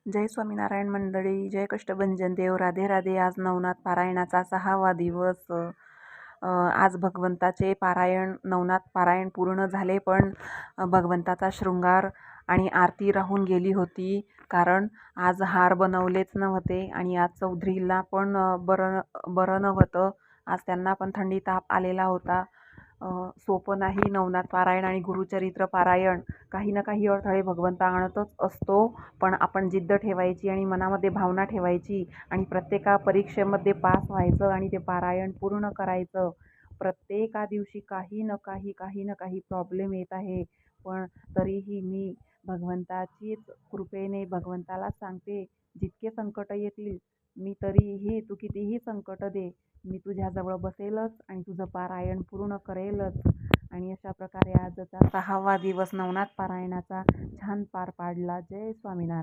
जय स्वामीनारायण मंडळी, जय कष्टभंजन देव, राधे राधे. आज नवनाथ पारायणाचा 6वा दिवस. आज भगवंताचे पारायण, नवनाथ पारायण पूर्ण झाले, पण भगवंताचा शृंगार आणि आरती राहून गेली होती. कारण आज हार बनवलेच नव्हते आणि आज चौधरीला पण बरं नव्हतं. आज त्यांना पण थंडी ताप आलेला होता. सोपं नाही नवनाथ पारायण आणि गुरुचरित्र पारायण. काही ना काही अडथळे भगवंत आणतच असतो, पण आपण जिद्द ठेवायची आणि मनामध्ये भावना ठेवायची आणि प्रत्येका परीक्षेमध्ये पास व्हायचं आणि ते पारायण पूर्ण करायचं. प्रत्येका दिवशी काही ना काही प्रॉब्लेम येत आहे, पण तरीही मी भगवंताचीच कृपेने भगवंतालाच सांगते, जितके संकट येतील मी तरीही, तू कितीही संकट दे, मी तुझ्याजवळ बसेलच आणि तुझं पारायण पूर्ण करेलच. आणि अशा प्रकारे आजचा 6वा दिवस नवनाथ पारायणाचा छान पार पाडला. जय स्वामीनारायण.